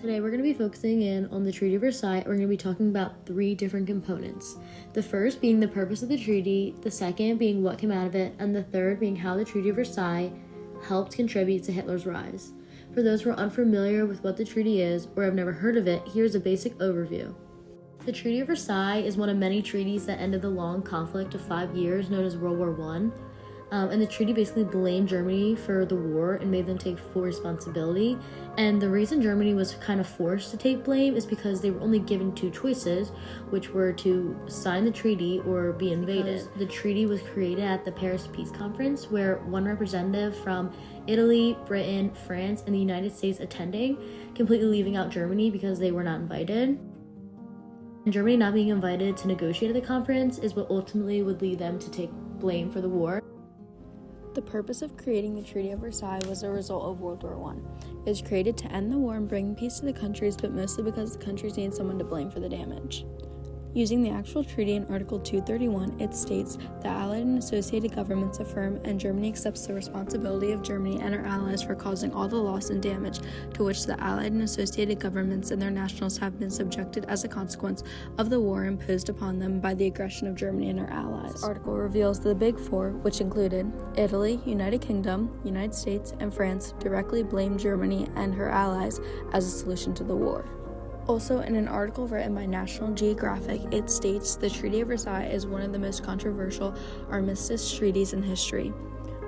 Today we're going to be focusing in on the Treaty of Versailles. We're going to be talking about 3 different components. The first being the purpose of the treaty, the second being what came out of it, and the third being how the Treaty of Versailles helped contribute to Hitler's rise. For those who are unfamiliar with what the treaty is or have never heard of it, here's a basic overview. The Treaty of Versailles is one of many treaties that ended the long conflict of 5 years known as World War I. And the treaty basically blamed Germany for the war and made them take full responsibility. And the reason Germany was kind of forced to take blame is because they were only given 2 choices, which were to sign the treaty or be invaded. Because the treaty was created at the Paris Peace Conference, where one representative from Italy, Britain, France, and the United States attending, completely leaving out Germany because they were not invited. And Germany not being invited to negotiate at the conference is what ultimately would lead them to take blame for the war. The purpose of creating the Treaty of Versailles was a result of World War I. It was created to end the war and bring peace to the countries, but mostly because the countries needed someone to blame for the damage. Using the actual treaty in Article 231, it states that Allied and associated governments affirm and Germany accepts the responsibility of Germany and her allies for causing all the loss and damage to which the Allied and associated governments and their nationals have been subjected as a consequence of the war imposed upon them by the aggression of Germany and her allies. This article reveals the Big Four, which included Italy, United Kingdom, United States, and France, directly blamed Germany and her allies as a solution to the war. Also, in an article written by National Geographic, it states the Treaty of Versailles is one of the most controversial armistice treaties in history.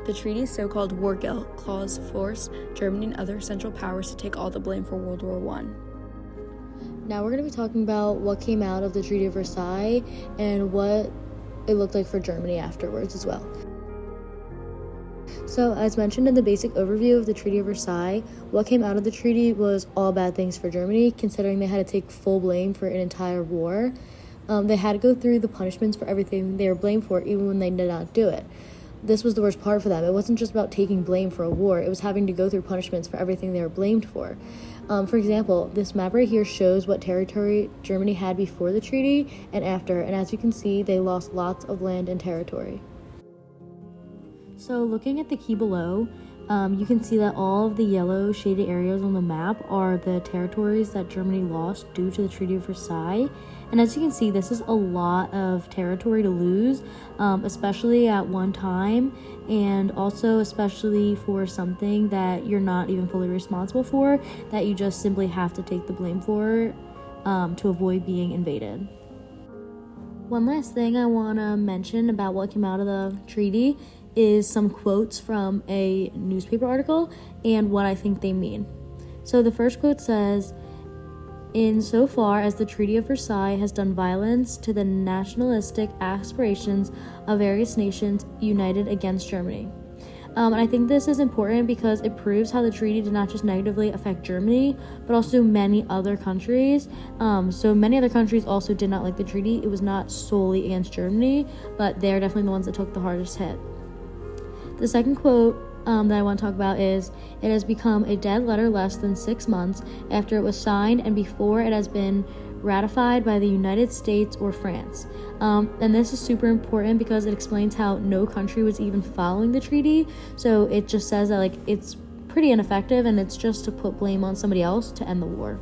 The treaty's so-called war guilt clause forced Germany and other Central Powers to take all the blame for World War I. Now we're going to be talking about what came out of the Treaty of Versailles and what it looked like for Germany afterwards as well. So, as mentioned in the basic overview of the Treaty of Versailles, what came out of the treaty was all bad things for Germany, considering they had to take full blame for an entire war. They had to go through the punishments for everything they were blamed for, even when they did not do it. This was the worst part for them. It wasn't just about taking blame for a war, it was having to go through punishments for everything they were blamed for. For example, this map right here shows what territory Germany had before the treaty and after, and as you can see, they lost lots of land and territory. So looking at the key below, you can see that all of the yellow shaded areas on the map are the territories that Germany lost due to the Treaty of Versailles. And as you can see, this is a lot of territory to lose, especially at one time, and also especially for something that you're not even fully responsible for, that you just simply have to take the blame for to avoid being invaded. One last thing I want to mention about what came out of the treaty is some quotes from a newspaper article and what I think they mean. So the first quote says, "Insofar as the Treaty of Versailles has done violence to the nationalistic aspirations of various nations united against Germany." And I think this is important because it proves how the treaty did not just negatively affect Germany, but also many other countries. So many other countries also did not like the treaty. It was not solely against Germany, but they're definitely the ones that took the hardest hit. The second quote that I want to talk about is, "It has become a dead letter less than 6 months after it was signed and before it has been ratified by the United States or France." And this is super important because it explains how no country was even following the treaty. So it just says that it's pretty ineffective and it's just to put blame on somebody else to end the war.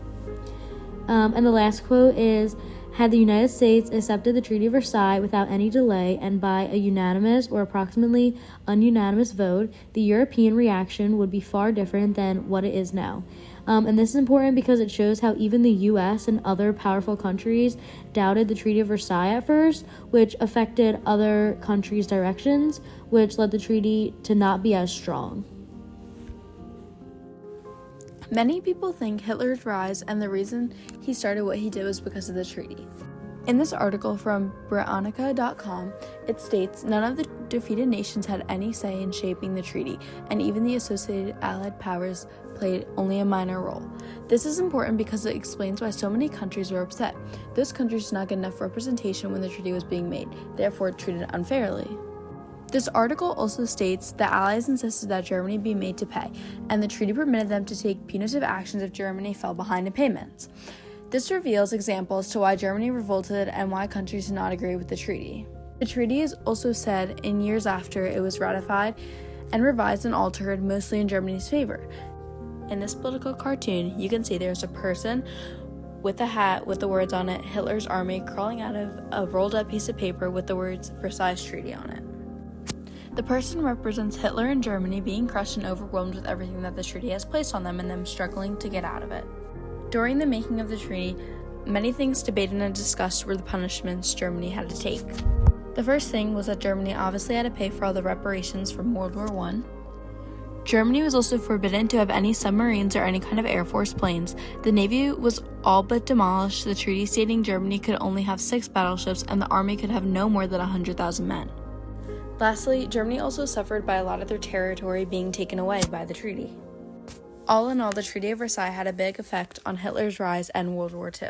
And the last quote is, "Had the United States accepted the Treaty of Versailles without any delay and by a unanimous or approximately unanimous vote, the European reaction would be far different than what it is now." And this is important because it shows how even the US and other powerful countries doubted the Treaty of Versailles at first, which affected other countries' directions, which led the treaty to not be as strong. Many people think Hitler's rise and the reason he started what he did was because of the treaty. In this article from Britannica.com, it states none of the defeated nations had any say in shaping the treaty, and even the associated Allied powers played only a minor role. This is important because it explains why so many countries were upset. Those countries did not get enough representation when the treaty was being made, therefore treated unfairly. This article also states the Allies insisted that Germany be made to pay, and the treaty permitted them to take punitive actions if Germany fell behind in payments. This reveals examples to why Germany revolted and why countries did not agree with the treaty. The treaty is also said in years after it was ratified and revised and altered, mostly in Germany's favor. In this political cartoon, you can see there's a person with a hat with the words on it, Hitler's Army, crawling out of a rolled up piece of paper with the words Versailles Treaty on it. The person represents Hitler and Germany being crushed and overwhelmed with everything that the treaty has placed on them and them struggling to get out of it. During the making of the treaty, many things debated and discussed were the punishments Germany had to take. The first thing was that Germany obviously had to pay for all the reparations from World War I. Germany was also forbidden to have any submarines or any kind of Air Force planes. The Navy was all but demolished, the treaty stating Germany could only have 6 battleships and the army could have no more than 100,000 men. Lastly, Germany also suffered by a lot of their territory being taken away by the treaty. All in all, the Treaty of Versailles had a big effect on Hitler's rise and World War II.